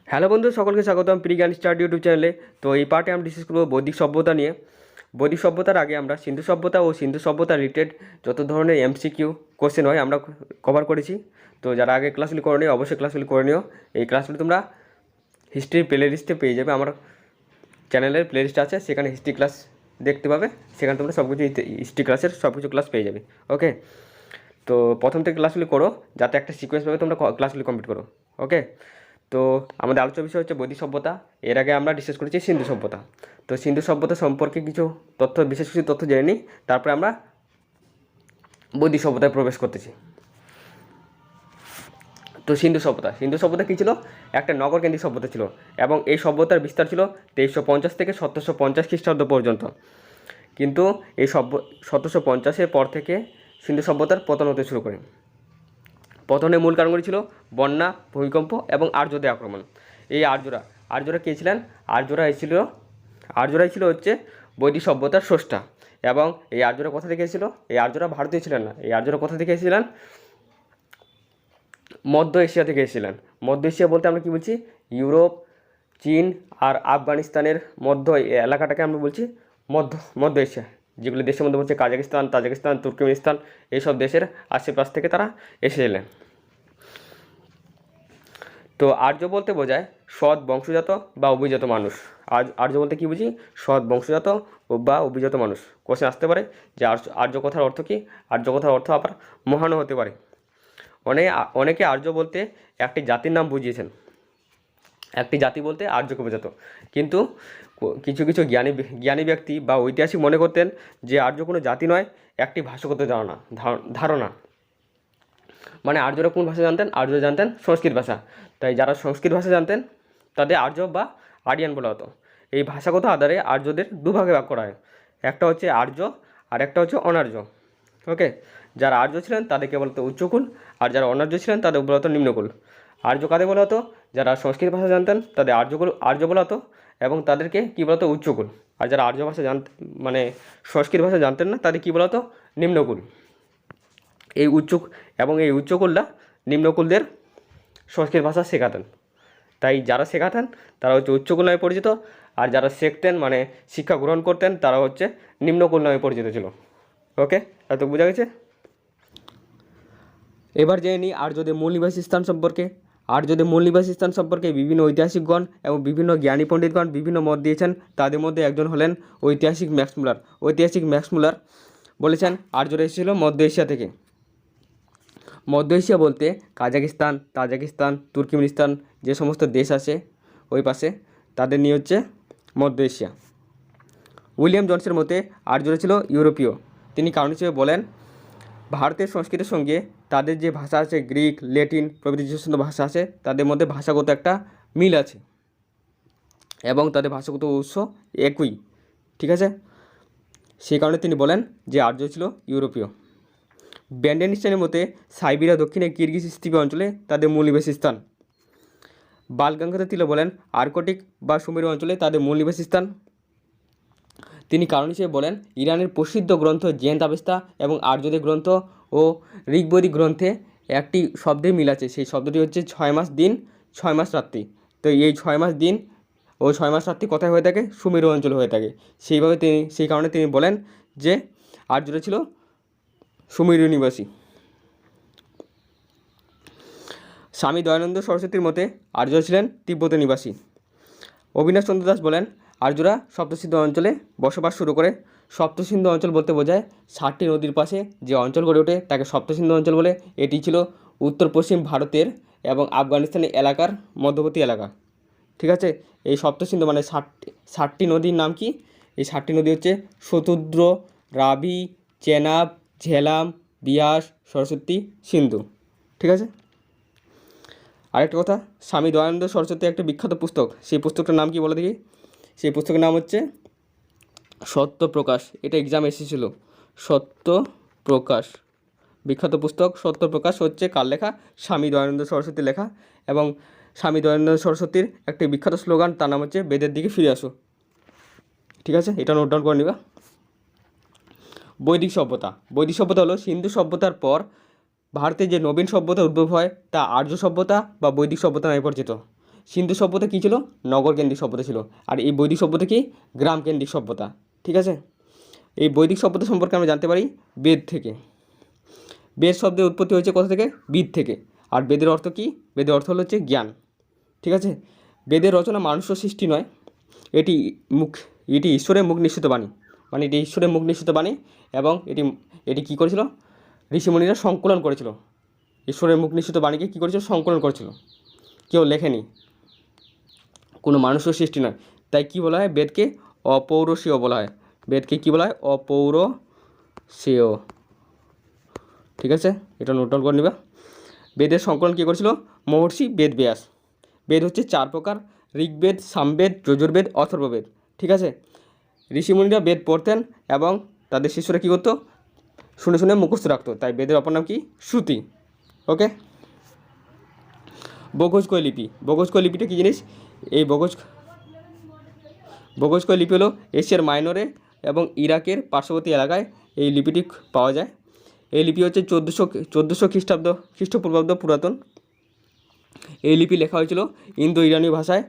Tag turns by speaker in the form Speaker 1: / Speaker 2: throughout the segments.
Speaker 1: Hello বন্ধু, সকলকে স্বাগতম প্রিজ্ঞান স্টাডি ইউটিউব চ্যানেলে। তো এই পার্টে আমরা ডিসকাস করবো বৈদিক সভ্যতা নিয়ে। বৈদিক সভ্যতার আগে আমরা সিন্ধু সভ্যতা ও সিন্ধু সভ্যতা রিলেটেড যত ধরনের এমসিকিউ কোশ্চেন হয় আমরা কভার করেছি। তো যারা আগে ক্লাসগুলি করে নিও অবশ্যই ক্লাসগুলি করে নিও। এই ক্লাসগুলি তোমরা হিস্ট্রির প্লে লিস্টে পেয়ে যাবে। আমার চ্যানেলের প্লে লিস্ট আছে, সেখানে হিস্ট্রি ক্লাস দেখতে পাবে। সেখানে তোমরা সব কিছু হিস্ট্রি ক্লাসের সব কিছু ক্লাস পেয়ে যাবে। ওকে, তো প্রথম থেকে ক্লাসগুলি করো যাতে একটা সিকোয়েন্স ভাবে তোমরা ক্লাসগুলি কমপ্লিট করো। ওকে, তো আমাদের আলোচ্য বিষয় হচ্ছে বৈদিক সভ্যতা। এর আগে আমরা ডিসকাস করেছি সিন্ধু সভ্যতা। তো সিন্ধু সভ্যতা সম্পর্কে কিছু তথ্য, বিশেষ কিছু তথ্য জেনে নিই, তারপরে আমরা বৈদিক সভ্যতায় প্রবেশ করতেছি। তো সিন্ধু সভ্যতা কী ছিল? একটা নগরকেন্দ্রিক সভ্যতা ছিল এবং এই সভ্যতার বিস্তার ছিল 2350 থেকে 1750 খ্রিস্টাব্দ পর্যন্ত। কিন্তু এই 1750-এর পর থেকে সিন্ধু সভ্যতার পতন হতে শুরু করে। পতনের মূল কারণগুলি ছিল বন্যা, ভূমিকম্প এবং আর্যদের আক্রমণ। এই আর্যরা কে ছিলেন? আর্যরাই ছিল হচ্ছে বৈদিক সভ্যতার স্রষ্টা। এবং এই আর্যরা কোথা থেকে এসেছিল? এই আর্যরা ভারতীয় ছিলেন না। এই আর্যরা কোথা থেকে এসেছিলেন? মধ্য এশিয়া থেকে এসেছিলেন। মধ্য এশিয়া বলতে আমরা কী বলছি? ইউরোপ, চীন আর আফগানিস্তানের মধ্য এলাকাটাকে আমরা বলছি মধ্য এশিয়া। যেগুলো দেশের মধ্যে বলছে কাজাকিস্তান, তাজিকিস্তান, তুর্কমেনিস্তান, এইসব দেশের আশেপাশ থেকে তারা এসেছিলেন। তো আর্য বলতে বোঝায় সৎ বংশজাত বা অভিজাত মানুষ। আর্য বলতে কী বুঝি? সৎ বংশজাত বা অভিজাত মানুষ। কোশ্চেন আসতে পারে যে আর্য কথার অর্থ কী? আর্য কথার অর্থ আবার মহানও হতে পারে। অনেকে আর্য বলতে একটি জাতির নাম বুঝিয়েছেন। একটি জাতি বলতে আর্যকে বোঝাতো। কিন্তু কিছু কিছু জ্ঞানী ব্যক্তি বা ঐতিহাসিক মনে করতেন যে আর্য কোনো জাতি নয়, একটি ভাষাগত ধারণা। মানে আর্যরা কোন ভাষা জানতেন? আর্যরা জানতেন সংস্কৃত ভাষা। তাই যারা সংস্কৃত ভাষা জানতেন তাদের আর্য বা আরিয়ান বলা হতো। এই ভাষাগত আধারে আর্যদের দুভাগে ভাগ করা হয়। একটা হচ্ছে আর্য আর একটা হচ্ছে অনার্য। ওকে, যারা আর্য ছিলেন তাদেরকে বলতো উচ্চকুল, আর যারা অনার্য ছিলেন তাদের বলা হতো নিম্নকুল। আর্য কাদের বলা হতো? যারা সংস্কৃত ভাষা জানতেন তাদের আর্য বলা হতো এবং তাদেরকে কী বলা হতো? উচ্চকুল। আর যারা আর্য ভাষা মানে সংস্কৃত ভাষা জানতেন না তাদের কী বলা হতো? নিম্নকুল। এই উচ্চকুলরা নিম্নকুলদের সংস্কৃত ভাষা শেখাতেন। তাই যারা শেখাতেন তারা হচ্ছে উচ্চকুল নামে পরিচিত, আর যারা শিখতেন মানে শিক্ষা গ্রহণ করতেন তারা হচ্ছে নিম্নকুল নামে পরিচিত ছিল। ওকে, এত বোঝা গেছে? এবার জেনে নিই আর্যদের মূল নিবাসী স্থান সম্পর্কে। বিভিন্ন ঐতিহাসিকগণ এবং বিভিন্ন জ্ঞানী পণ্ডিতগণ বিভিন্ন মত দিয়েছেন। তাদের মধ্যে একজন হলেন ঐতিহাসিক ম্যাক্স মুলার। বলেছেন আর্যরা এসেছিল মধ্য এশিয়া থেকে। মধ্য এশিয়া বলতে কাজাকিস্তান, তাজিকিস্তান, তুর্কমেনিস্তান যে সমস্ত দেশ আছে ওই পাশে, তাদের নিয়ে হচ্ছে মধ্য এশিয়া। উইলিয়াম জনসের মতে আর্যরা ছিল ইউরোপীয়। তিনি কারণ হিসেবে বলেন ভারতের সংস্কৃতির সঙ্গে তাদের যে ভাষা আছে, গ্রিক, ল্যাটিন প্রভৃতি যে সমস্ত ভাষা আছে, তাদের মধ্যে ভাষাগত একটা মিল আছে এবং তাদের ভাষাগত উৎস একই। ঠিক আছে, সেই কারণে তিনি বলেন যে আর্য ছিল ইউরোপীয়। ব্যান্ডেনস্টাইনের মতে সাইবেরিয়া দক্ষিণে কিরগিজ স্টিপে অঞ্চলে তাদের মূল নিবাসী স্থান। বালগঙ্গাধর তিলক বলেন আর্কটিক বা সুমেরু অঞ্চলে তাদের মূল নিবাসী স্থান। তিনি কারণ হিসেবে বলেন ইরানের প্রসিদ্ধ গ্রন্থ জেন্দ আবেস্তা এবং আর্যদের গ্রন্থ ও ঋগ্বৈদিক গ্রন্থে একটি শব্দের মিল আছে। সেই শব্দটি হচ্ছে 6 মাস দিন 6 মাস রাত্রি। তো এই 6 মাস দিন ও 6 মাস রাত্রি কোথায় হয়ে থাকে? সুমেরু অঞ্চলে হয়ে থাকে। সেই কারণে তিনি বলেন যে আর্যরা ছিল সুমেরু নিবাসী। স্বামী দয়ানন্দ সরস্বতীর মতে আর্যরা ছিলেন তিব্বত নিবাসী। অবিনাশ চন্দ্র দাস বলেন আর্যরা সপ্তসিন্ধু অঞ্চলে বসবাস শুরু করে। সপ্তসিন্ধু অঞ্চল বলতে বোঝায় 7টি নদীর পাশে যে অঞ্চল গড়ে ওঠে তাকে সপ্তসিন্ধু অঞ্চল বলে। এটি ছিল উত্তর পশ্চিম ভারতের এবং আফগানিস্তানের এলাকার মধ্যবর্তী এলাকা। ঠিক আছে, এই সপ্তসিন্ধু মানে 7টি নদীর নাম কি? এই 7টি নদী হচ্ছে শতুদ্র, রাভি, চেনাব, ঝেলাম, বিয়াস, সরস্বতী, সিন্ধু। ঠিক আছে, আরেকটা কথা, স্বামী দয়ানন্দ সরস্বতী একটা বিখ্যাত পুস্তক, সেই পুস্তকটার নাম কি বলে দেখি? সেই পুস্তকের নাম হচ্ছে সত্যপ্রকাশ। এটা এক্সাম এসেছিল। সত্যপ্রকাশ, বিখ্যাত পুস্তক। সত্যপ্রকাশ হচ্ছে কার লেখা? স্বামী দয়ানন্দ সরস্বতীর লেখা। এবং স্বামী দয়ানন্দ সরস্বতীর একটি বিখ্যাত স্লোগান, তার নাম হচ্ছে বেদের দিকে ফিরে আসো। ঠিক আছে, এটা নোট ডাউন করে নিবা। বৈদিক সভ্যতা হলো সিন্ধু সভ্যতার পর ভারতে যে নবীন সভ্যতার উদ্ভব হয় তা আর্য সভ্যতা বা বৈদিক সভ্যতা নামে পরিচিত। সিন্ধু সভ্যতা কী ছিল? নগর কেন্দ্রিক সভ্যতা ছিল। আর এই বৈদিক সভ্যতা কি? গ্রাম কেন্দ্রিক সভ্যতা। ঠিক আছে, এই বৈদিক সভ্যতা সম্পর্কে আমরা জানতে পারি বেদ থেকে। বেদ শব্দের উৎপত্তি হয়েছে কোথা থেকে? বিদ থেকে। আর বেদের অর্থ কী? বেদের অর্থ হচ্ছে জ্ঞান। ঠিক আছে, বেদের রচনা মানুষের সৃষ্টি নয়, এটি ঈশ্বরের মুখ নিঃসৃত বাণী, মানে এটি ঈশ্বরের মুখ নিঃসৃত বাণী। এবং এটি কী করেছিল? ঋষিমুনিরা সংকলন করেছিল। ঈশ্বরের মুখ নিঃসৃত বাণীকে কী করেছিল? সংকলন করেছিল, কেউ লেখেনি, কোনো মানুষের সৃষ্টি নয়। তাই কী বলা হয়? বেদকে অপৌরসীয় বলা হয়। বেদকে কী বলা হয়? অপৌরসীয়। ঠিক আছে, এটা নোট ডাউন করে নেবে। বেদের সংকলন কী করেছিল? মহর্ষি বেদব্যাস। বেদ হচ্ছে 4 প্রকার: ঋগ্বেদ, সামবেদ, যজুর্বেদ, অথর্ববেদ। ঠিক আছে, ঋষিমুনিরা বেদ পড়তেন এবং তাদের শিষ্যরা কী করতো? শুনে শুনে মুখস্থ রাখতো। তাই বেদের অপর নাম কি? শ্রুতি। ওকে, বগোজকয় লিপি। বগোজকয় লিপিটা কী জিনিস? এই বগোজকয় লিপি হলো এশিয়ার মাইনরে এবং ইরাকের পার্শ্ববর্তী এলাকায় এই লিপিটি পাওয়া যায়। এই লিপি হচ্ছে 1400 খ্রিস্টপূর্বাব্দ পুরাতন। এই লিপি লেখা হয়েছিল ইন্দো ইরানীয় ভাষায়।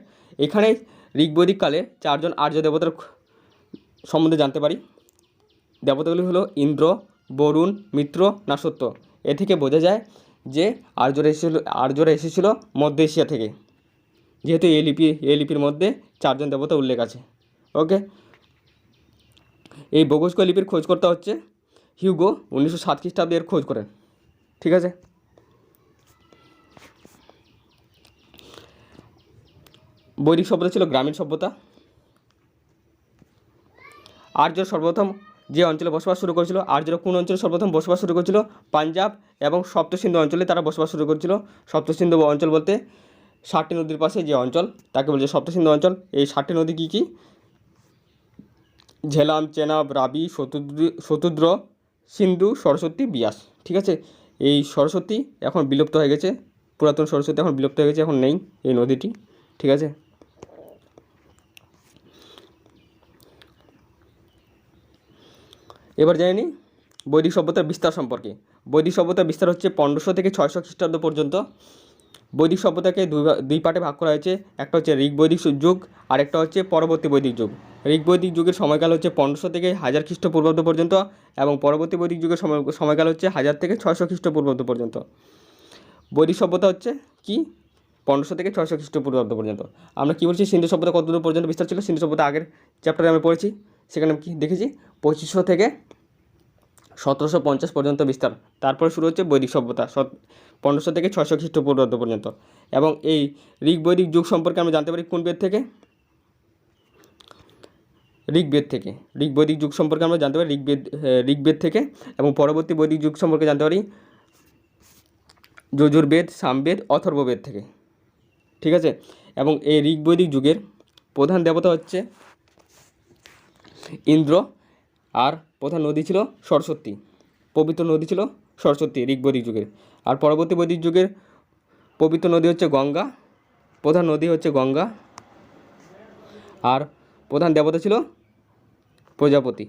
Speaker 1: এখানে ঋগ্বৈদিক কালে 4 জন আর্য দেবতার সম্বন্ধে জানতে পারি। দেবতাগুলি হলো ইন্দ্র, বরুণ, মিত্র, নাসত্য। এ থেকে বোঝা যায় যে আর্যরা এসেছিল মধ্য এশিয়া থেকে, যেহেতু এই লিপির মধ্যে 4 জন দেবতা উল্লেখ আছে। ওকে, এই বগোজকয় লিপির খোঁজকর্তা হচ্ছে হিউগো। 1907 খ্রিস্টাব্দে এর খোঁজ করেন। ঠিক আছে, বৈদিক সভ্যতা ছিল গ্রামীণ সভ্যতা। আর্য সর্বপ্রথম যে অঞ্চলে বসবাস শুরু করেছিল, আর্যরা কোন অঞ্চলে সর্বপ্রথম বসবাস শুরু করেছিল? পাঞ্জাব এবং সপ্তসিন্ধু অঞ্চলে তারা বসবাস শুরু করেছিল। সপ্তসিন্ধু অঞ্চল বলতে 7টি নদীর পাশে যে অঞ্চল তাকে বলছে সপ্তসিন্ধু অঞ্চল। এই 7টি নদী কী কী? ঝেলাম, চেনাব, রাবি, শতুদ্র, সিন্ধু, সরস্বতী, বিয়াস। ঠিক আছে, এই সরস্বতী এখন বিলুপ্ত হয়ে গেছে, পুরাতন সরস্বতী এখন বিলুপ্ত হয়ে গেছে, এখন নেই এই নদীটি। ঠিক আছে, এবার জেনে নিই বৈদিক সভ্যতার বিস্তার সম্পর্কে। বৈদিক সভ্যতার বিস্তার হচ্ছে 1500 থেকে 600 খ্রিস্টাব্দ পর্যন্ত। বৈদিক সভ্যতাকে দুই পার্টে ভাগ করা হয়েছে। একটা হচ্ছে ঋগ্বৈদিক যুগ, আর একটা হচ্ছে পরবর্তী বৈদিক যুগ। ঋগ্বৈদিক যুগের সময়কাল হচ্ছে 1500 থেকে 1000 খ্রিস্টপূর্বাব্দ পর্যন্ত, এবং পরবর্তী বৈদিক যুগের সময়কাল হচ্ছে 1000 থেকে 600 খ্রিস্টপূর্বাব্দ পর্যন্ত। বৈদিক সভ্যতা হচ্ছে কি? 1500 থেকে 600 খ্রিস্টপূর্বাব্দ পর্যন্ত। আমরা কী বলছি? সিন্ধু সভ্যতা কতদূর পর্যন্ত বিস্তার ছিল? সিন্ধু সভ্যতা আগের চ্যাপ্টারে আমরা পড়েছি, সেখানে কি দেখেছি? 2500 থেকে 1750 পর্যন্ত বিস্তার। তারপরে শুরু হচ্ছে বৈদিক সভ্যতা 1500 থেকে 600 খ্রিস্টপূর্বাব্দ পর্যন্ত। এবং এই ঋগ্বৈদিক যুগ সম্পর্কে আমরা জানতে পারি কোন বেদ থেকে? ঋগ্বেদ থেকে। ঋগ্বৈদিক যুগ সম্পর্কে আমরা জানতে পারি ঋগ্বেদ থেকে। এবং পরবর্তী বৈদিক যুগ সম্পর্কে জানতে পারি যজুর্বেদ, সামবেদ, অথর্ববেদ থেকে। ঠিক আছে, এবং এই ঋগ্বৈদিক যুগের প্রধান দেবতা হচ্ছে ইন্দ্র, আর প্রধান নদী ছিল সরস্বতী। পবিত্র নদী ছিল সরস্বতী ঋগ্বৈদিক যুগের। আর পরবর্তী বৈদিক যুগের পবিত্র নদী হচ্ছে গঙ্গা, প্রধান নদী হচ্ছে গঙ্গা, আর প্রধান দেবতা ছিল প্রজাপতি।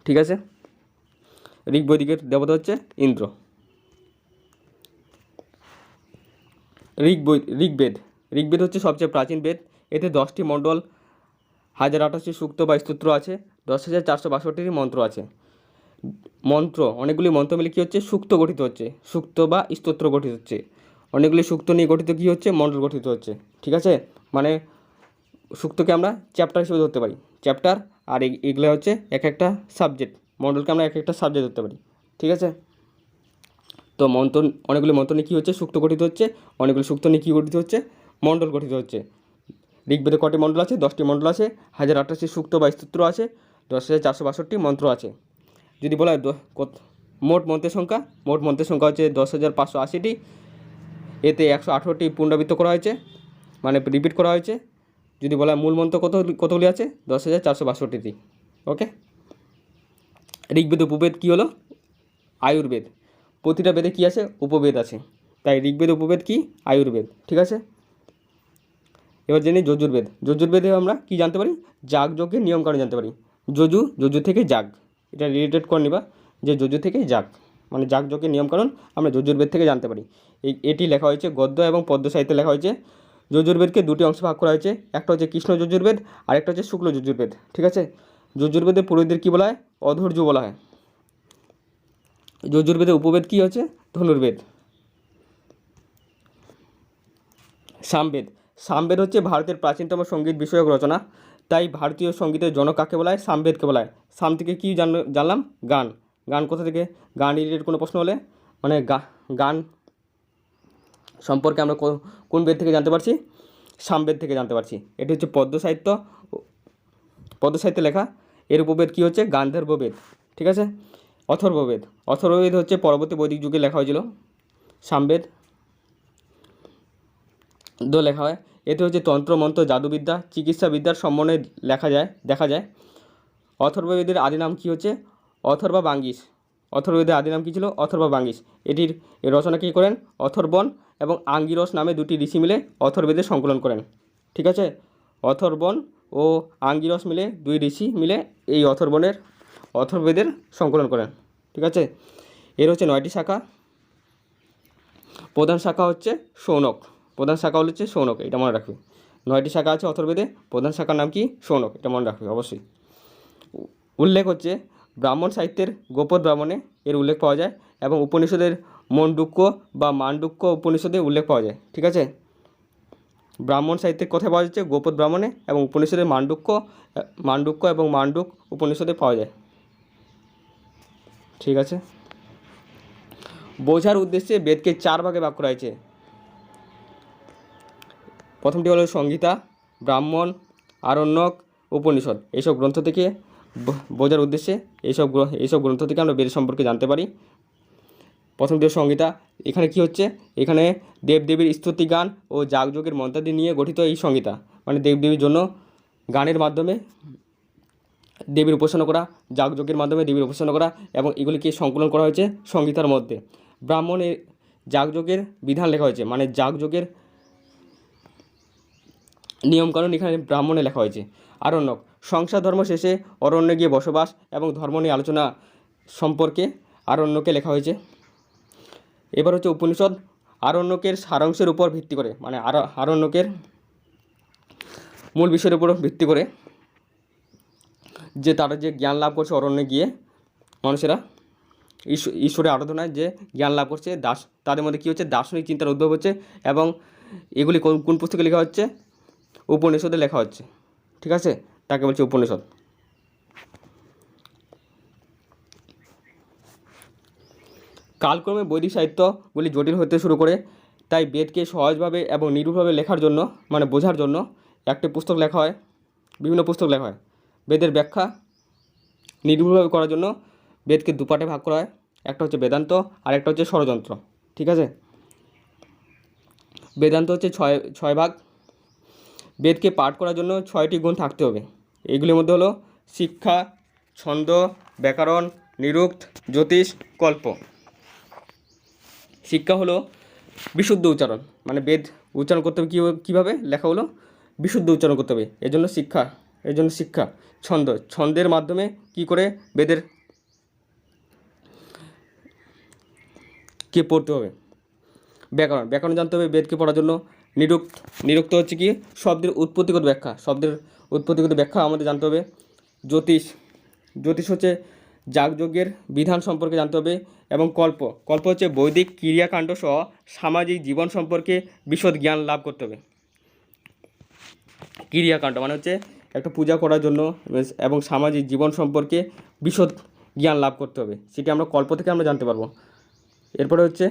Speaker 1: ঠিক আছে, ঋগ্বৈদিকের দেবতা হচ্ছে ইন্দ্র। ঋগ্বেদ হচ্ছে সবচেয়ে প্রাচীন বেদ। এতে 10টি মণ্ডল, 1028টি সূক্ত বা স্তোত্র আছে, 10,462টি মন্ত্র আছে। অনেকগুলি মন্ত্র মিলে কী হচ্ছে? সূক্ত গঠিত হচ্ছে, সূক্ত বা স্তোত্র গঠিত হচ্ছে। অনেকগুলি সূক্ত নিয়ে গঠিত কী হচ্ছে? মণ্ডল গঠিত হচ্ছে। ঠিক আছে, মানে সূক্তকে আমরা চ্যাপ্টার হিসেবে ধরতে পারি, চ্যাপ্টার। আর এগুলো হচ্ছে এক একটা সাবজেক্ট। মণ্ডলকে আমরা এক একটা সাবজেক্ট ধরতে পারি। ঠিক আছে, তো অনেকগুলি মন্ত্র নিয়ে কী হচ্ছে? সূক্ত গঠিত হচ্ছে। অনেকগুলি সূক্ত নিয়ে কী গঠিত হচ্ছে? মণ্ডল গঠিত হচ্ছে। ঋগ্বেদে কটি মণ্ডল আছে? 10টি মণ্ডল আছে, 1028টি সূক্ত বা স্তোত্র আছে, 10,462টি মন্ত্র আছে। যদি বলা হয় মোট মন্ত্রের সংখ্যা হচ্ছে 10,580টি। এতে 118টি পুনরাবৃত্ত করা হয়েছে, মানে রিপিট করা হয়েছে। যদি বলা হয় মূল মন্ত্র কতগুলি আছে? 10,462টি। ওকে, ঋগ্বেদ উপবেদ কী হলো? আয়ুর্বেদ। প্রতিটা বেদে কী আছে? উপবেদ আছে। তাই ঋগ্বেদ উপবেদ কি? আয়ুর্বেদ। ঠিক আছে, এবার জেনে যজুর্বেদে আমরা কি জানতে পারি? যাগযজ্ঞের নিয়মকানুন জানতে পারি। যজু থেকে যাগ, এটা রিলেটেড করে নিবা যে যজু থেকে যাগ। মানে যাগযজ্ঞের নিয়মকানুন আমরা যজুর্বেদ থেকে জানতে পারি। এটি লেখা হয়েছে গদ্য এবং পদ্য সাহিত্যে লেখা হয়েছে। যজুর্বেদকে দুটি অংশে ভাগ করা হয়েছে, একটা হচ্ছে কৃষ্ণ যজুর্বেদ আর একটা হচ্ছে শুক্ল যজুর্বেদ। ঠিক আছে, যজুর্বেদে পুরোহিতদের কী বলা হয়? অধৈর্য বলা হয়। যজুর্বেদের উপবেদ কী হচ্ছে? ধনুর্বেদ। সামবেদ। সামবেদ হচ্ছে ভারতের প্রাচীনতম সঙ্গীত বিষয়ক রচনা, তাই ভারতীয় সঙ্গীতের জনক কাকে বলা হয়? সামবেদকে বলা হয়। সাম থেকে কী জানলাম? গান। গান কোথা থেকে? গান রিলেটেড কোনো প্রশ্ন হলে মানে গান সম্পর্কে আমরা কোন বেদ থেকে জানতে পারছি? সামবেদ থেকে জানতে পারছি। এটি হচ্ছে পদ্য সাহিত্যে লেখা। এর উপবেদ কী হচ্ছে? গান্ধর্ব বেদ। ঠিক আছে, অথর্ববেদ। অথর্ববেদ হচ্ছে পরবর্তী বৈদিক যুগে লেখা হয়েছিল। সামবেদ লেখা হয়। এতে হচ্ছে তন্ত্র মন্ত্র জাদুবিদ্যা চিকিৎসাবিদ্যার সম্বন্ধে দেখা যায়। অথর্ববেদের আদি নাম কী হচ্ছে? অথর্বা বাঙ্গিস। অথর্ববেদের আদি নাম কী ছিল? অথর্বা বাঙ্গিস। এটির রচনা কী করেন? অথর্বণ এবং আঙ্গিরস নামে দুটি ঋষি মিলে অথর্ববেদের সংকলন করেন। ঠিক আছে, অথর্বণ ও আঙ্গিরস মিলে দুই ঋষি মিলে এই অথর্ববেদের সংকলন করেন। ঠিক আছে, এর হচ্ছে 9টি শাখা। প্রধান শাখা হচ্ছে শৌনক। এটা মনে রাখবে। 9টি শাখা আছে অথর্ববেদে, প্রধান শাখার নাম কি? শৌনক। এটা মনে রাখবে অবশ্যই। উল্লেখ হচ্ছে ব্রাহ্মণ সাহিত্যের গোপদ ব্রাহ্মণে এর উল্লেখ পাওয়া যায় এবং উপনিষদের মণ্ডুক্য বা মান্ডুক্য উপনিষদে উল্লেখ পাওয়া যায়। ঠিক আছে, ব্রাহ্মণ সাহিত্যের কথায় পাওয়া যাচ্ছে গোপদ ব্রাহ্মণে এবং উপনিষদের মান্ডুক্য এবং মান্ডুক উপনিষদে পাওয়া যায়। ঠিক আছে, বোঝার উদ্দেশ্যে বেদকে 4 ভাগে ভাগ করা হয়েছে। প্রথমটি হলো সংহিতা, ব্রাহ্মণ, আরণ্যক, উপনিষদ। এইসব গ্রন্থ থেকে বোঝার উদ্দেশ্যে এইসব গ্রন্থ থেকে আমরা বেদ সম্পর্কে জানতে পারি। প্রথমটি সংহিতা। এখানে কি হচ্ছে? এখানে দেবদেবীর স্তুতি গান ও যাগযজ্ঞের মন্ত্রাদি নিয়ে গঠিত এই সংহিতা। মানে দেবদেবীর জন্য গানের মাধ্যমে দেবীর উপাসনা করা, যাগযজ্ঞের মাধ্যমে দেবীর উপাসনা করা, এবং এগুলিকে সংকলন করা হয়েছে সংহিতার মধ্যে। ব্রাহ্মণের যাগযজ্ঞের বিধান লেখা হয়েছে, মানে যাগযজ্ঞের নিয়মকানুন এখানে ব্রাহ্মণে লেখা হয়েছে। আরণ্যক। সংসার ধর্ম শেষে অরণ্যে গিয়ে বসবাস এবং ধর্ম নিয়ে আলোচনা সম্পর্কে আরণ্যকে লেখা হয়েছে। এবার হচ্ছে উপনিষদ। আরণ্যকের সারাংশের উপর ভিত্তি করে, মানে আরণ্যকের মূল বিষয়ের উপর ভিত্তি করে যে তারা যে জ্ঞান লাভ করছে অরণ্যে গিয়ে মানুষেরা ঈশ্বরের আরাধনায় যে জ্ঞান লাভ করছে, তাদের মধ্যে কী হচ্ছে? দার্শনিক চিন্তার উদ্ভব হচ্ছে এবং এগুলি কোন পুস্তকে লেখা হচ্ছে? উপনিষদে লেখা হচ্ছে। ঠিক আছে, তাকে বলছে উপনিষদ। কালক্রমে বৈদিক সাহিত্যগুলি জটিল হতে শুরু করে, তাই বেদকে সহজভাবে এবং নিরূপভাবে লেখার জন্য, মানে বোঝার জন্য একটি পুস্তক লেখা হয়, বিভিন্ন পুস্তক লেখা হয়। বেদের ব্যাখ্যা নিরূপভাবে করার জন্য বেদকে দুপাটে ভাগ করা হয়, একটা হচ্ছে বেদান্ত আর একটা হচ্ছে ষড়যন্ত্র। ঠিক আছে, বেদান্ত হচ্ছে ছয় ভাগ। বেদকে পাঠ করার জন্য 6টি গুণ থাকতে হবে। এইগুলির মধ্যে হলো শিক্ষা, ছন্দ, ব্যাকরণ, নিরুক্ত, জ্যোতিষ, কল্প। শিক্ষা হলো বিশুদ্ধ উচ্চারণ, মানে বেদ উচ্চারণ করতে হবে কীভাবে? লেখা হলো বিশুদ্ধ উচ্চারণ করতে হবে, এর জন্য শিক্ষা। ছন্দের মাধ্যমে কি করে বেদের কে পড়তে হবে। ব্যাকরণ জানতে হবে বেদকে পড়ার জন্য। নিরুক্ত হচ্ছে কি? শব্দের উৎপত্তিগত ব্যাখ্যা আমাদের জানতে হবে। জ্যোতিষ হচ্ছে যাগযজ্ঞের বিধান সম্পর্কে জানতে হবে। এবং কল্প হচ্ছে বৈদিক ক্রিয়াকাণ্ড সহ সামাজিক জীবন সম্পর্কে বিশদ জ্ঞান লাভ করতে হবে। ক্রিয়াকাণ্ড মানে হচ্ছে একটা পূজা করার জন্য এবং সামাজিক জীবন সম্পর্কে বিশদ জ্ঞান লাভ করতে হবে, সেটি আমরা কল্প থেকে আমরা জানতে পারবো। এরপরে হচ্ছে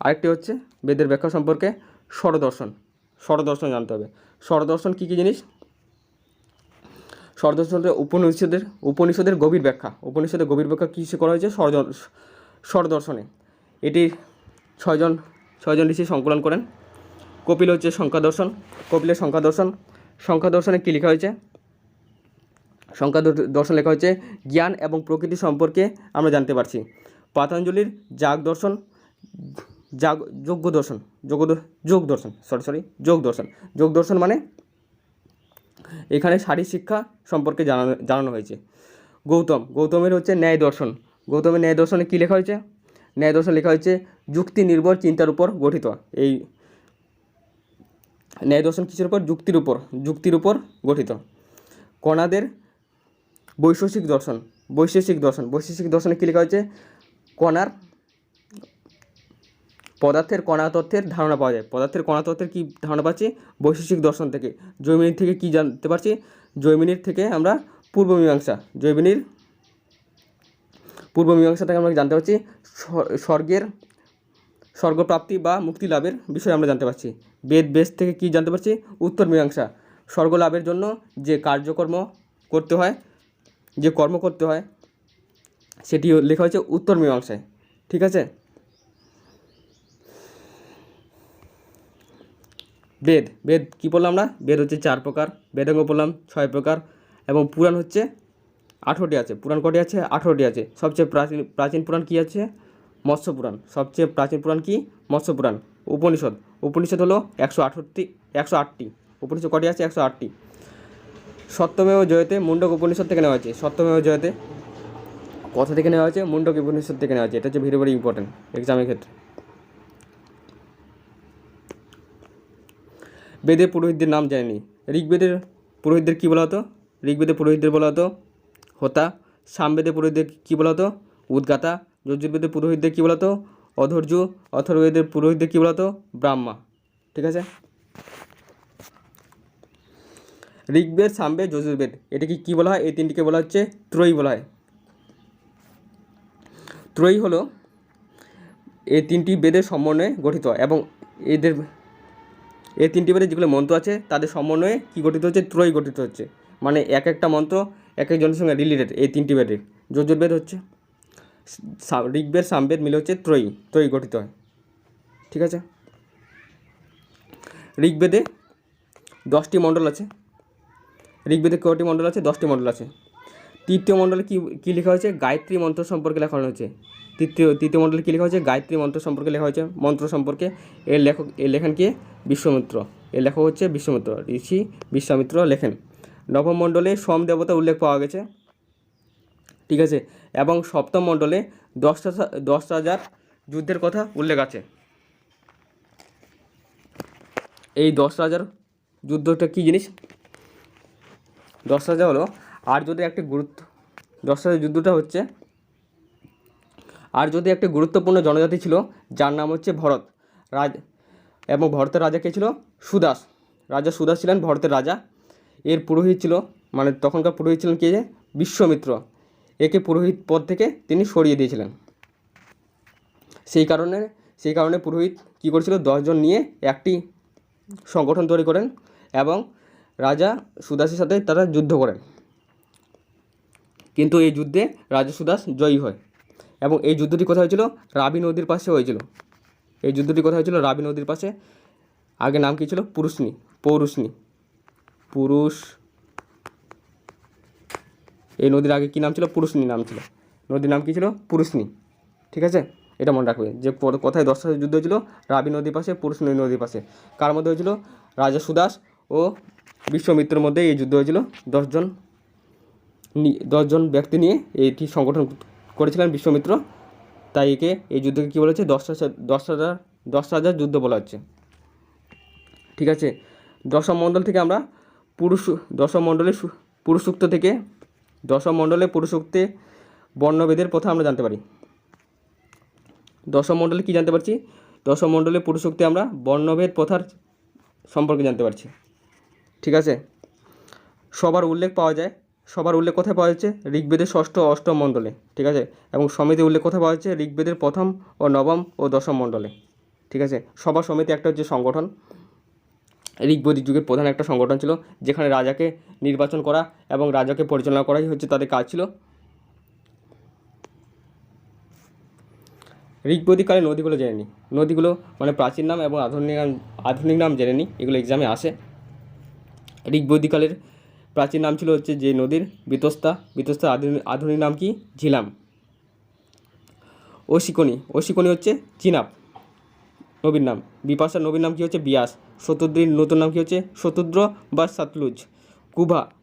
Speaker 1: আরেকটি হচ্ছে বেদের ব্যাখ্যা সম্পর্কে ষড়দর্শন জানতে হবে। ষড়দর্শন কী জিনিস? ষড়দর্শনের উপনিষদের গভীর ব্যাখ্যা। উপনিষদের গভীর ব্যাখ্যা কী করা হয়েছে? ষড়দর্শনে। এটি ছয়জন ঋষি সংকলন করেন। কপিল হচ্ছে কপিলের সংখ্যা দর্শনে কী লেখা হয়েছে? সংখ্যা দর্শন লেখা হয়েছে জ্ঞান এবং প্রকৃতি সম্পর্কে আমরা জানতে পারছি। পাতঞ্জলির যোগ দর্শন মানে এখানে শারীর শিক্ষা সম্পর্কে জানানো হয়েছে। গৌতমের হচ্ছে ন্যায় দর্শনে কী লেখা হয়েছে? ন্যায় দর্শন লেখা হয়েছে যুক্তি নির্ভর চিন্তার উপর গঠিত। এই ন্যায় দর্শন কিসের উপর? যুক্তির উপর গঠিত। কণাদের বৈশেষিক দর্শনে কী লেখা হয়েছে? পদার্থের কণা তত্ত্বের ধারণা পাওয়া যায়। পদার্থের কণা তত্ত্বের কী ধারণা পাচ্ছি? বৈশেষিক দর্শন থেকে। জৈমিনীর থেকে কী জানতে পারছি? জৈমিনীর থেকে আমরা পূর্ব মীমাংসা থেকে আমরা জানতে পারছি স্বর্গপ্রাপ্তি বা মুক্তি লাভের বিষয়ে আমরা জানতে পারছি। বেশ থেকে কী জানতে পারছি? উত্তর মীমাংসা, স্বর্গ লাভের জন্য যে কর্ম করতে হয় সেটি লেখা হয়েছে উত্তর মীমাংসায়। ঠিক আছে। বেদ কী বললাম আমরা? বেদ হচ্ছে 4 প্রকার, বেদাঙ্গ বললাম 6 প্রকার, এবং পুরাণ হচ্ছে 18টি আছে। পুরাণ কটি আছে? 18টি আছে। সবচেয়ে প্রাচীন পুরাণ কী আছে? মৎস্য পুরাণ। সবচেয়ে প্রাচীন পুরাণ কি? মৎস্য পুরাণ। উপনিষদ হলো 108টি। উপনিষদ কটি আছে? 108টি। সত্যমেব জয়তে মুণ্ডক উপনিষদ থেকে নেওয়া হয়েছে। সত্যমেব জয়তে কথা থেকে নেওয়া হয়েছে, মুণ্ডক উপনিষদ থেকে নেওয়া হয়েছে। এটা হচ্ছে ভেরি ইম্পর্টেন্ট এক্সামের ক্ষেত্রে। বেদের পুরোহিতদের নাম জানি। ঋগ্বেদের পুরোহিতদের কী বলা হতো? ঋগ্বেদের পুরোহিতদের বলা হতো হোতা। সামবেদের পুরোহিতদের কী বলা হতো? উদ্গাতা। যজুর্বেদের পুরোহিতদের কী বলা হতো? অধৈর্য। অথর্ববেদের পুরোহিতদের কী বলা হতো? ব্রাহ্মা। ঠিক আছে। ঋগ্বেদ, সামবেদ, যজুর্বেদ এটাকে কী বলা হয়? এই তিনটিকে বলা হচ্ছে ত্রয়ী বলা হয়। ত্রয়ী হলো এই তিনটি বেদের সমন্বয়ে গঠিত, এবং এই তিনটি বেদের যেগুলো মন্ত্র আছে তাদের সমন্বয়ে কী গঠিত হচ্ছে? ত্রয়ী গঠিত হচ্ছে। মানে এক একটা মন্ত্র এক একজনের সঙ্গে রিলেটেড। এই তিনটি বেদের যজুর্বেদ হচ্ছে, ঋগ্বেদ, সামবেদ মিলে হচ্ছে ত্রয়ী গঠিত হয়। ঠিক আছে। ঋগ্বেদে 10টি মণ্ডল আছে। ঋগ্বেদে কয়টি মণ্ডল আছে? 10টি মণ্ডল আছে। তৃতীয় মণ্ডলে কী লেখা হয়েছে? গায়ত্রী মন্ত্র সম্পর্কে লেখা হয়েছে। তৃতীয় মণ্ডলে কী লেখা হয়েছে? গায়ত্রী মন্ত্র সম্পর্কে লেখা হয়েছে। মন্ত্র সম্পর্কে এর লেখেন কে? বিশ্বমিত্র। এর লেখক হচ্ছে বিশ্বমিত্র, ঋষি বিশ্বামিত্র লেখেন। নবম মণ্ডলে সোম দেবতা উল্লেখ পাওয়া গেছে। ঠিক আছে। এবং সপ্তম মণ্ডলে 10 রাজার যুদ্ধের কথা উল্লেখ আছে। এই 10 রাজার যুদ্ধটা কী জিনিস? 10 রাজা হলো আর্যদের একটি 10 রাজার যুদ্ধটা হচ্ছে আর্যদের একটি গুরুত্বপূর্ণ জনজাতি ছিল যার নাম হচ্ছে ভরত এবং ভরতের রাজা কে ছিল? সুদাস। রাজা সুদাস ছিলেন ভরতের রাজা। এর পুরোহিত ছিল, মানে তখনকার পুরোহিত ছিলেন কে? বিশ্বমিত্র। একে পুরোহিত পদ থেকে তিনি সরিয়ে দিয়েছিলেন। সেই কারণে পুরোহিত কী করেছিল? 10 জন নিয়ে একটি সংগঠন তৈরি করেন এবং রাজা সুদাসের সাথে তারা যুদ্ধ করেন। কিন্তু এই যুদ্ধে রাজা সুদাস জয়ী হয়, এবং এই যুদ্ধটি কোথায় হয়েছিল? রাবি নদীর পাশে হয়েছিল। এই যুদ্ধটি কোথায় হয়েছিল? রাবি নদীর পাশে। আগে নাম কী ছিল? এই নদীর আগে কী নাম ছিল? পুরুষনি নাম ছিল। নদীর নাম কী ছিল? পুরুষনি। ঠিক আছে, এটা মনে রাখবে যে কোথায় 10 রাজার যুদ্ধ হয়েছিল? রাবি নদীর পাশে, পুরুষনি নদীর পাশে। কার মধ্যে হয়েছিল? রাজা সুদাস ও বিশ্বমিত্রের মধ্যে এই যুদ্ধ হয়েছিল। 10 জন ব্যক্তি নিয়ে এইটি সংগঠন করেছিলেন বিশ্বমিত্র। তাই একে এই যুদ্ধকে কী বলেছে? 10 রাজার যুদ্ধ বলা হচ্ছে। ঠিক আছে। দশম মণ্ডল থেকে আমরা দশম মণ্ডলে পুরুষোক্তে বর্ণভেদের প্রথা আমরা জানতে পারি। দশম মণ্ডলে কী জানতে পারছি? দশম মণ্ডলে পুরুষোক্তে আমরা বর্ণভেদ প্রথার সম্পর্কে জানতে পারছি। ঠিক আছে। সবার উল্লেখ কোথায় পাওয়া যাচ্ছে? ঋগ্বেদের 6ষ্ঠ ও 8ম মণ্ডলে। ঠিক আছে। এবং সমিতি উল্লেখ কোথায় পাওয়া যাচ্ছে? ঋগ্বেদের 1ম ও 9ম ও 10ম মণ্ডলে। ঠিক আছে। সভা সমিতি একটা হচ্ছে সংগঠন। ঋগ্বৈদিক যুগের প্রধান একটা সংগঠন ছিল, যেখানে রাজাকে নির্বাচন করা এবং রাজাকে পরিচালনা করাই হচ্ছে তাদের কাজ ছিল। ঋগ্বৈদিককালে নদীগুলো জেনে নিই। নদীগুলো মানে প্রাচীন নাম এবং আধুনিক নাম জেনে নিই, এগুলো এক্সামে আসে। ঋগ্বৈদিককালের প্রাচীন নাম ছিল হচ্ছে যে নদীর বিতস্তা। আধুনিক নাম কি? ঝিলাম। অশিকনি হচ্ছে চিনাব নবীর নাম। বিপাশার নবীর নাম কী হচ্ছে? বিয়াস। শতদ্রীর নতুন নাম কী হচ্ছে? শতদ্র বা সাতলুজ।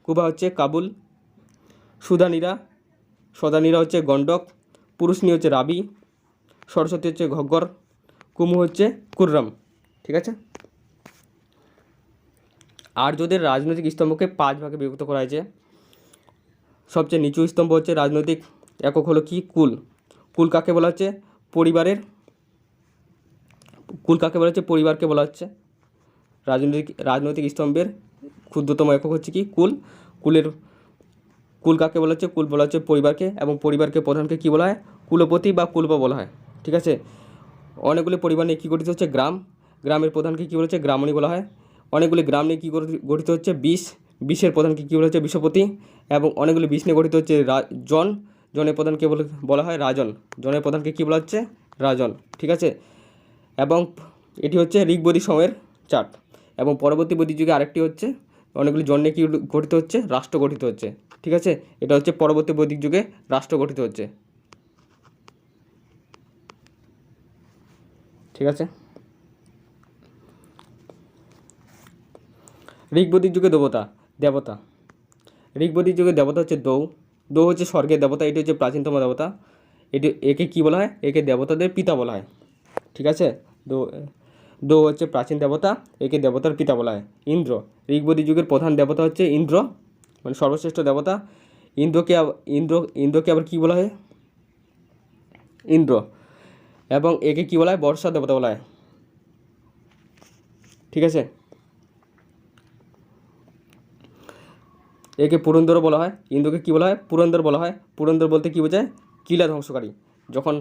Speaker 1: কুভা হচ্ছে কাবুল। সদানীরা হচ্ছে গণ্ডক। পুরুষনি হচ্ছে রাবি। সরস্বতী হচ্ছে ঘগ্গর, কুমু হচ্ছে কুররাম। ঠিক আছে। আর্যদের রাজনৈতিক স্তম্ভকে 5 ভাগে বিভক্ত করা হয়েছে। সবচেয়ে নিচু স্তম্ভ হচ্ছে রাজনৈতিক একক হলো কি? কুল। কুল কাকে বলা হচ্ছে? পরিবারের, কুল কাকে বলা হচ্ছে? পরিবারকে বলা হচ্ছে। রাজনৈতিক স্তম্ভের ক্ষুদ্রতম একক হচ্ছে কি? কুল। কুল কাকে বলা হচ্ছে? কুল বলা হচ্ছে পরিবারকে, এবং পরিবারকে প্রধানকে কী বলা হয়? কুলপতি বা কুলপা বলা হয়। ঠিক আছে। অনেকগুলি পরিবার নিয়ে কী গঠিত হচ্ছে? গ্রাম। গ্রামের প্রধানকে কী বলা হচ্ছে? গ্রামণী বলা হয়। অনেকগুলি গ্রাম নিয়ে কী গঠিত হচ্ছে? বিশের প্রধানকে কী বলা হচ্ছে? বিশ্বপতি। এবং অনেকগুলি বিষ নিয়ে গঠিত হচ্ছে জন। জনের প্রধানকে বলা হয় রাজন। জনের প্রধানকে কী বলা হচ্ছে? রাজন। ঠিক আছে। এবং এটি হচ্ছে ঋগ্বৈদিক সময়ের চার্ট। এবং পরবর্তী বৈদিক যুগে আরেকটি হচ্ছে অনেকগুলি জন নিয়ে কী গঠিত হচ্ছে? রাষ্ট্র গঠিত হচ্ছে। ঠিক আছে। এটা হচ্ছে পরবর্তী বৈদিক যুগে রাষ্ট্র গঠিত হচ্ছে। ঠিক আছে। ঋগ্বৈদিক যুগে দেবতা। ঋগ্বৈদিক যুগে দেবতা হচ্ছে দৌ। দৌ হচ্ছে স্বর্গের দেবতা। এটি হচ্ছে প্রাচীনতম দেবতা। একে কী বলা হয়? একে দেবতাদের পিতা বলা হয়। ঠিক আছে। দৌ হচ্ছে প্রাচীন দেবতা, একে দেবতার পিতা বলা হয়। ইন্দ্র। ঋগ্বৈদিক যুগের প্রধান দেবতা হচ্ছে ইন্দ্র, মানে সর্বশ্রেষ্ঠ দেবতা। ইন্দ্রকে আবার কী বলা হয়? ইন্দ্র। এবং একে কী বলা হয়? বর্ষা দেবতা বলা হয়। ঠিক আছে। একে পুরন্দর বলা হয়। ইন্দ্রকে কী বলা হয়? পুরন্দর বলা হয়। পুরন্দর বলতে কী বোঝায়? কিলা ধ্বংসকারী। যখন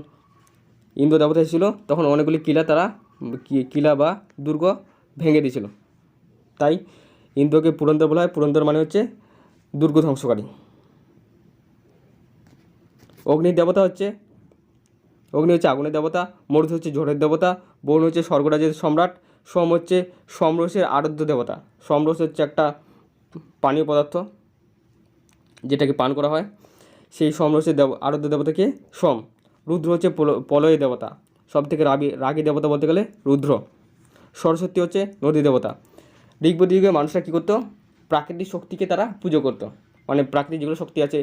Speaker 1: ইন্দ্র দেবতা এসেছিল তখন অনেকগুলি কিলা বা দুর্গ ভেঙে দিয়েছিল, তাই ইন্দ্রকে পুরন্দর বলা হয়। পুরন্দর মানে হচ্ছে দুর্গ ধ্বংসকারী। অগ্নি হচ্ছে আগুনের দেবতা। মরুদ হচ্ছে ঝড়ের দেবতা। বরুণ হচ্ছে স্বর্গরাজের সম্রাট। সোম হচ্ছে সমরসের আরাধ্য দেবতা। সমরস হচ্ছে একটা পানীয় পদার্থ যেটাকে পান করা হয়। সেই সমরসের আরাধ্য দেবতাকে সোম। রুদ্র হচ্ছে প্রলয়ের দেবতা। সবথেকে রাগী দেবতা বলতে গেলে রুদ্র। সরস্বতী হচ্ছে নদী দেবতা। ঋগ্বৈদিক যুগে মানুষরা কী করতো? প্রাকৃতিক শক্তিকে তারা পুজো করতো। মানে প্রাকৃতিক যেগুলো শক্তি আছে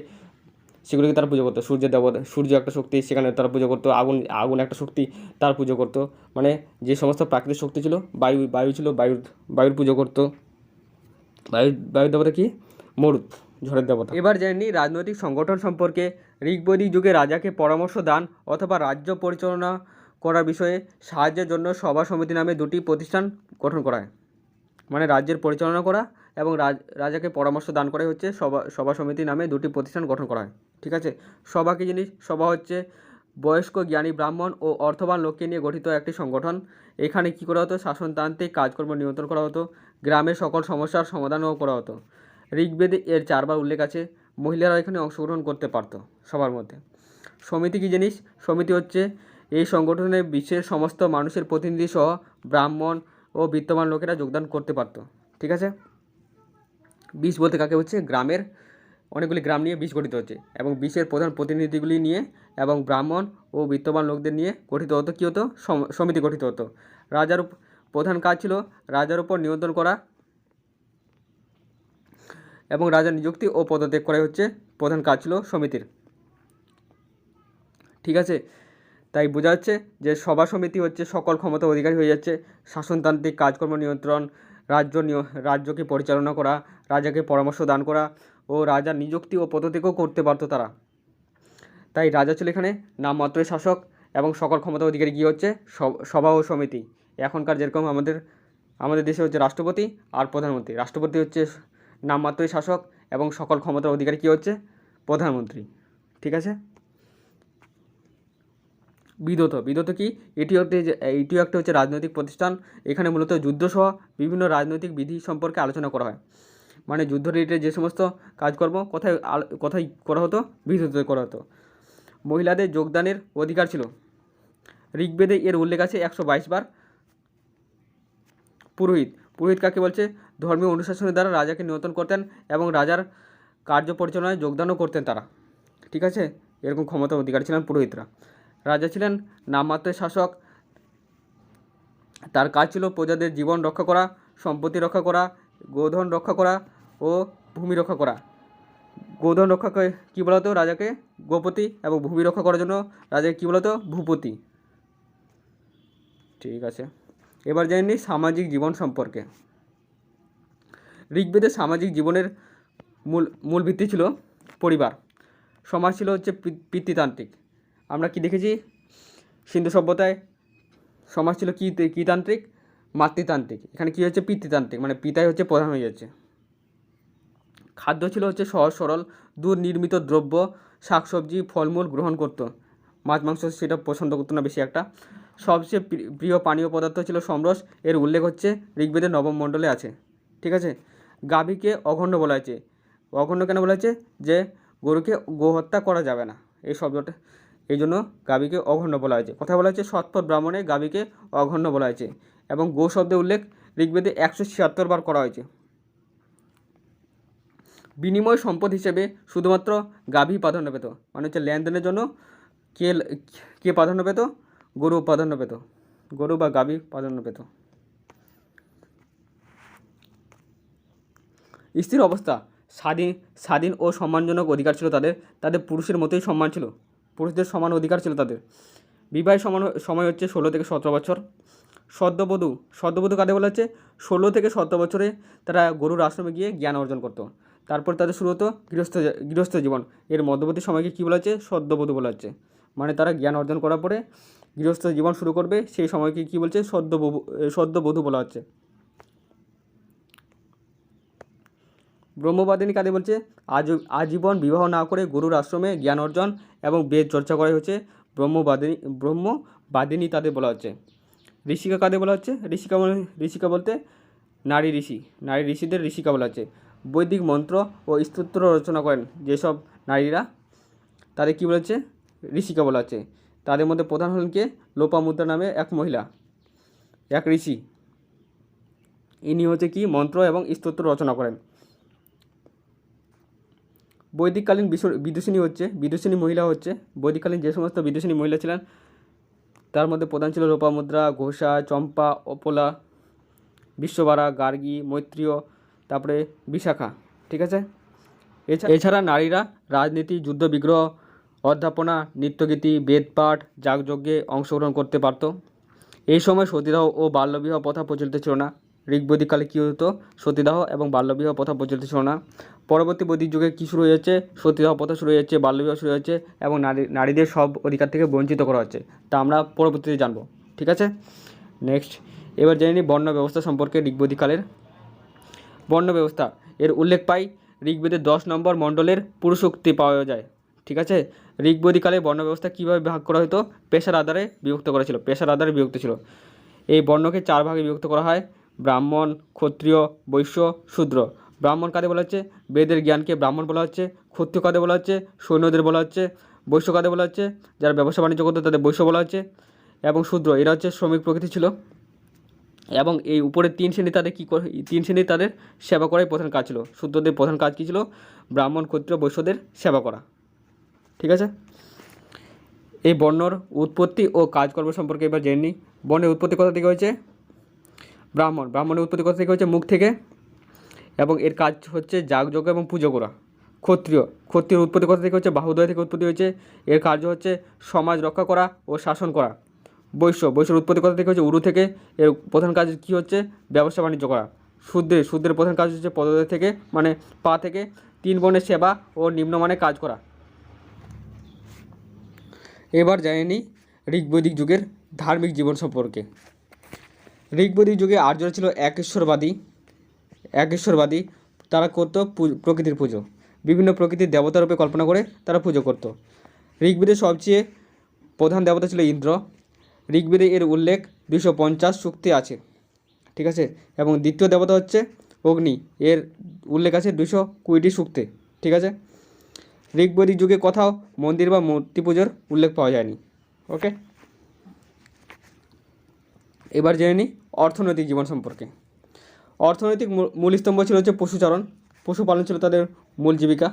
Speaker 1: সেগুলোকে তারা পুজো করতো। সূর্য একটা শক্তি, সেখানে তারা পুজো করতো। আগুন একটা শক্তি, তার পুজো করতো। মানে যে সমস্ত প্রাকৃতিক শক্তি ছিল, বায়ু ছিল, বায়ুর পুজো করতো। বায়ুর দেবতা কি? মরুত, ঝড়ের দেবতা। এবার জেনে নিই রাজনৈতিক সংগঠন সম্পর্কে। ঋগ্বৈদিক যুগে রাজাকে পরামর্শ দান অথবা রাজ্য পরিচালনা করার বিষয়ে সাহায্যের জন্য সভা সমিতি নামে 2টি প্রতিষ্ঠান গঠন করা হয়। মানে রাজ্যের পরিচালনা করা এবং রাজাকে পরামর্শ দান করে হচ্ছে সভা সমিতি নামে 2টি প্রতিষ্ঠান গঠন করা হয়। ঠিক আছে। সভা কী জিনিস? সভা হচ্ছে বয়স্ক জ্ঞানী ব্রাহ্মণ ও অর্থবান লোককে নিয়ে গঠিত একটি সংগঠন। এখানে কী করা হতো? শাসনতান্ত্রিক কাজকর্ম নিয়ন্ত্রণ করা হতো। গ্রামের সকল সমস্যার সমাধানও করা হতো। ঋগ্বেদে এর 4বার উল্লেখ আছে। মহিলারা এখানে অংশগ্রহণ করতে পারত সবার মধ্যে। সমিতি কী জিনিস? সমিতি হচ্ছে এই সংগঠনে বিশ্বের সমস্ত মানুষের প্রতিনিধি সহ ব্রাহ্মণ ও বিত্তবান লোকেরা যোগদান করতে পারত। ঠিক আছে। বিশ বলতে কাকে হচ্ছে? গ্রামের অনেকগুলি গ্রাম নিয়ে বিশ গঠিত হচ্ছে, এবং বিশ্বের প্রধান প্রতিনিধিগুলি নিয়ে এবং ব্রাহ্মণ ও বিত্তবান লোকদের নিয়ে গঠিত হতো। কী হতো? সমিতি গঠিত হতো। রাজার প্রধান কাজ ছিল রাজার উপর নিয়ন্ত্রণ করা এবং রাজার নিযুক্তি ও পদত্যাগ করাই হচ্ছে প্রধান কাজ ছিল সমিতির। ঠিক আছে। তাই বোঝা যাচ্ছে যে সভা সমিতি হচ্ছে সকল ক্ষমতা অধিকারী হয়ে যাচ্ছে। শাসনতান্ত্রিক কাজকর্ম নিয়ন্ত্রণ, রাজ্যকে পরিচালনা করা, রাজাকে পরামর্শ দান করা ও রাজার নিযুক্তি ও পদত্যাগও করতে পারত তারা। তাই রাজা ছিল এখানে নামমাত্রই শাসক, এবং সকল ক্ষমতা অধিকারী কী হচ্ছে? সভা ও সমিতি। এখনকার যেরকম আমাদের দেশে হচ্ছে রাষ্ট্রপতি আর প্রধানমন্ত্রী। রাষ্ট্রপতি হচ্ছে নামমাত্রই শাসক এবং সকল ক্ষমতার অধিকারী কী হচ্ছে? প্রধানমন্ত্রী। ঠিক আছে। বিদত কি? এটিও একটা হচ্ছে রাজনৈতিক প্রতিষ্ঠান। এখানে মূলত যুদ্ধসহ বিভিন্ন রাজনৈতিক বিধি সম্পর্কে আলোচনা করা হয়। মানে যুদ্ধ রিলেটেড যে সমস্ত কাজকর্ম কোথায় করা হতো? বিদতে করা হতো। মহিলাদের যোগদানের অধিকার ছিল। ঋগ্বেদে এর উল্লেখ আছে 122 বার। পুরোহিত কাকে বলছে? ধর্মীয় অনুশাসনের দ্বারা রাজাকে নিয়ন্ত্রণ করতেন এবং রাজার কার্য পরিচালনায় যোগদানও করতেন তারা। ঠিক আছে। এরকম ক্ষমতার অধিকারী ছিলেন পুরোহিতরা। রাজা ছিলেন নামমাত্রের শাসক। তার কাজ ছিল প্রজাদের জীবন রক্ষা করা, সম্পত্তি রক্ষা করা, গোধন রক্ষা করা ও ভূমি রক্ষা করা। গোধন রক্ষাকে কী বলা হতো? রাজাকে গোপতি, এবং ভূমি রক্ষা করার জন্য রাজাকে কী বলা হতো? ভূপতি। ঠিক আছে, এবার জেনে নিই সামাজিক জীবন সম্পর্কে। ঋগ্বেদের সামাজিক জীবনের মূল ভিত্তি ছিল পরিবার। সমাজ ছিল হচ্ছে পিতৃতান্ত্রিক। আমরা কি দেখেছি সিন্ধু সভ্যতায় সমাজ ছিল কী তান্ত্রিক? মাতৃতান্ত্রিক। এখানে কী হচ্ছে? পিতৃতান্ত্রিক, মানে পিতাই হচ্ছে প্রধান হয়ে যাচ্ছে। খাদ্য ছিল হচ্ছে সহজ সরল, দুধ নির্মিত দ্রব্য, শাকসবজি ফলমূল গ্রহণ করত। মাছ মাংস সেটা পছন্দ করতো না বেশি একটা। সবচেয়ে প্রিয় পানীয় পদার্থ ছিল সমরস। এর উল্লেখ হচ্ছে ঋগ্বেদের নবম মণ্ডলে আছে। ঠিক আছে। গাভীকে অখণ্ড বলা হয়েছে। অখণ্ড কেন বলা হয়েছে? যে গরুকে গোহত্যা করা যাবে না, এই শব্দটা, এই জন্য গাভীকে অখণ্ড বলা হয়েছে। কথা বলা হয়েছে শতপথ ব্রাহ্মণে গাভীকে অখণ্ড বলা হয়েছে। এবং গো শব্দের উল্লেখ ঋগ্বেদে 176 বার করা হয়েছে। বিনিময় সম্পদ হিসেবে শুধুমাত্র গাভী প্রাধান্য পেত, মানে হচ্ছে লেনদেনের জন্য কে প্রাধান্য পেত? গরু প্রাধান্য পেত, গরু বা গাভী প্রাধান্য পেত। স্ত্রীর অবস্থা স্বাধীন ও সম্মানজনক অধিকার ছিল তাদের পুরুষের মতোই সম্মান ছিল, পুরুষদের সমান অধিকার ছিল তাদের। বিবাহের সময় হচ্ছে 16 থেকে 17 বছর। সদ্যবধূ কাদের বলা হচ্ছে? 16 থেকে 17 বছরে তারা গরুর আশ্রমে গিয়ে জ্ঞান অর্জন করত। তারপর তাদের শুরু হতো গৃহস্থ জীবন। এর মধ্যবর্তী সময়কে কী বলা হচ্ছে? সদ্যবধূ বলা হচ্ছে। মানে তারা জ্ঞান অর্জন করার পরে গৃহস্থ জীবন শুরু করবে, সেই সময়কে কী বলছে? সদ্যবধূ বলা হচ্ছে। ব্রহ্মবাদিনী কাদের বলছে? আজীবন বিবাহ না করে গরুর আশ্রমে জ্ঞান অর্জন এবং বেদ চর্চা করাই হচ্ছে ব্রহ্মবাদিনী তাদের বলা হচ্ছে। ঋষিকা কাদের বলা হচ্ছে? ঋষিকা বলতে নারী ঋষিদের ঋষিকা বলা হচ্ছে। বৈদিক মন্ত্র ও স্তোত্র রচনা করেন যেসব নারীরা, তাদের কী বলা হচ্ছে? ঋষিকা বলা হচ্ছে। তাদের মধ্যে প্রধান হলেন কে? লোপামুদ্রা নামে এক মহিলা, এক ঋষি। ইনি হচ্ছে কি মন্ত্র এবং স্তোত্র রচনা করেন। বৈদিককালীন বিদুষিনী মহিলা হচ্ছে, বৈদিককালীন যে সমস্ত বিদুষিনী মহিলা ছিলেন তার মধ্যে প্রধান ছিল লোপামুদ্রা, ঘোষা, চম্পা, অপলা, বিশ্ববারা, গার্গী, মৈত্রীয়, তারপরে বিশাখা। ঠিক আছে। এছাড়া নারীরা রাজনীতি, যুদ্ধ বিগ্রহ, অধ্যাপনা, নৃত্যগীতি, বেদপাঠ, যাগযজ্ঞে অংশগ্রহণ করতে পারত। এই সময় সতীদাহ ও বাল্যবিবাহ প্রথা প্রচলিত ছিল না। ঋগ্বৈদিককালে কী হতো? সতীদাহ এবং বাল্যবিবাহ প্রথা প্রচলিত ছিল না। পরবর্তী বৈদিক যুগে কী শুরু হয়ে যাচ্ছে? সতীদাহ প্রথা শুরু হয়ে যাচ্ছে, বাল্যবিবাহ শুরু হচ্ছে এবং নারীদের সব অধিকার থেকে বঞ্চিত করা হচ্ছে। তা আমরা পরবর্তীতে জানবো। ঠিক আছে। নেক্সট, এবার জেনে নিই বর্ণ ব্যবস্থা সম্পর্কে। ঋগ্বৈদিককালের বর্ণ ব্যবস্থা এর উল্লেখ পাই ঋগ্বেদের 10 নম্বর মণ্ডলের পুরুষোক্তি পাওয়া যায়। ঠিক আছে। ঋগ্বৈদিককালে বর্ণ ব্যবস্থা কীভাবে ভাগ করা হতো? পেশার আধারে বিভক্ত ছিল। এই বর্ণকে 4 ভাগে বিভক্ত করা হয়: ব্রাহ্মণ, ক্ষত্রিয়, বৈশ্য, শূদ্র। ব্রাহ্মণ কাদের বলা হচ্ছে? বেদের জ্ঞানকে ব্রাহ্মণ বলা হচ্ছে। ক্ষত্রিয় কাদের বলা হচ্ছে? সৈন্যদের বলা হচ্ছে। বৈশ্য কাদের বলা হচ্ছে? যারা ব্যবসা বাণিজ্য করতো তাদের বৈশ্য বলা হচ্ছে। এবং শূদ্র এরা হচ্ছে শ্রমিক প্রকৃতি ছিল। এবং এই উপরে 3 শ্রেণী তাদের সেবা করাই প্রধান কাজ ছিল। শূদ্রদের প্রধান কাজ কী ছিল? ব্রাহ্মণ, ক্ষত্রিয়, বৈশ্যদের সেবা করা। ঠিক আছে। এই বর্ণর উৎপত্তি ও কাজকর্ম সম্পর্কে এবার জেনে নিই। বর্ণের উৎপত্তি কোথা থেকে হয়েছে? ব্রাহ্মণের উৎপত্তি কোথা থেকে হয়েছে? মুখ থেকে। এবং এর কাজ হচ্ছে যাগযজ্ঞ এবং পুজো করা। ক্ষত্রিয়র উৎপত্তি কোথা থেকে হচ্ছে? বাহুদ্বয় থেকে উৎপত্তি হয়েছে। এর কার্য হচ্ছে সমাজ রক্ষা করা ও শাসন করা। বৈশ্যর উৎপত্তি কোথা থেকে হচ্ছে? উরু থেকে। এর প্রধান কাজ কী হচ্ছে? ব্যবসা বাণিজ্য করা। শূদ্রের প্রধান কাজ হচ্ছে পদোদয় থেকে, মানে পা থেকে 3 বর্ণের সেবা ও নিম্নমানের কাজ করা। এবার জেনে নিই ঋগ্বৈদিক যুগের ধার্মিক জীবন সম্পর্কে। ঋগ্বৈদিক যুগে আর্যরা ছিল একেশ্বরবাদী। তারা করতো প্রকৃতির পুজো। বিভিন্ন প্রকৃতির দেবতারূপে কল্পনা করে তারা পুজো করত। ঋগ্বেদের সবচেয়ে প্রধান দেবতা ছিল ইন্দ্র। ঋগ্বেদে এর উল্লেখ 250 সূক্তে আছে। ঠিক আছে। এবং দ্বিতীয় দেবতা হচ্ছে অগ্নি, এর উল্লেখ আছে 220টি সূক্তে। ঠিক আছে। ঋগ্বৈদিক যুগে কোথাও মন্দির বা মূর্তি পুজোর উল্লেখ পাওয়া যায়নি। ওকে। এবার জেনে নিই অর্থনৈতিক জীবন সম্পর্কে। অর্থনৈতিক মূল স্তম্ভ ছিল হচ্ছে পশুচারণ। পশুপালন ছিল তাদের মূল জীবিকা।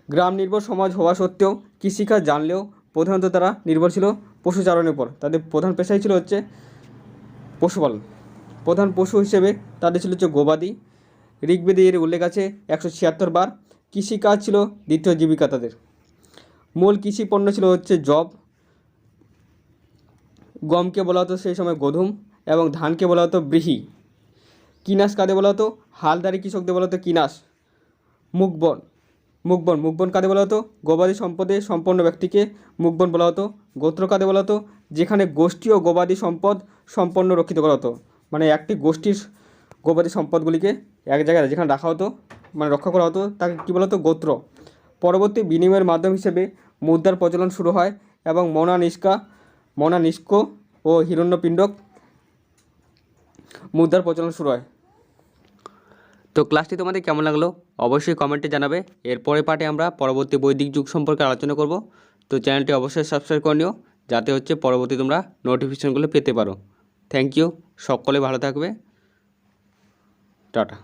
Speaker 1: গ্রাম নির্ভর সমাজ হওয়া সত্ত্বেও কৃষিকাজ জানলেও প্রধানত তারা নির্ভর ছিল পশুচারণের উপর। তাদের প্রধান পেশাই ছিল হচ্ছে পশুপালন। প্রধান পশু হিসেবে তাদের ছিল হচ্ছে গবাদি। ঋগ্বেদে এর উল্লেখ আছে 176 বার। কৃষিকাজ ছিল দ্বিতীয় জীবিকা তাদের। মূল কৃষি পণ্য ছিল হচ্ছে যব। গমকে বলা হতো সেই সময় গোধূম এবং ধানকে বলা হতো ব্রীহি। কিনাস কাদের বলা হতো? হালদারি কৃষকদের বলা হতো কিনাস। মুখবন মুখবন কাদের বলা হতো? গবাদি সম্পদে সম্পন্ন ব্যক্তিকে মুখবন বলা হতো। গোত্র কাদের বলা হতো? যেখানে গোষ্ঠী ও গবাদি সম্পদ সম্পন্ন রক্ষিত করা হতো, মানে একটি গোষ্ঠীর গবাদি সম্পদগুলিকে এক জায়গায় যেখানে রাখা হতো, মানে রক্ষা করা হতো, তাকে কী বলা হতো? গোত্র। পরবর্তী বিনিময়ের মাধ্যম হিসেবে মুদ্রার প্রচলন শুরু হয় এবং মনা নিষ্ক ও হিরণ্যপিণ্ডক মুদ্রার প্রচলন শুরু হয়। তো ক্লাসটি তোমাদের কেমন লাগলো অবশ্যই কমেন্টে জানাবে। এরপরে পার্টে আমরা পরবর্তী বৈদিক যুগ সম্পর্কে আলোচনা করব। তো চ্যানেলটি অবশ্যই সাবস্ক্রাইব করে নিও, যাতে হচ্ছে পরবর্তী তোমরা নোটিফিকেশনগুলো পেতে পারো। থ্যাংক ইউ, সকলে ভালো থাকবে, টাটা।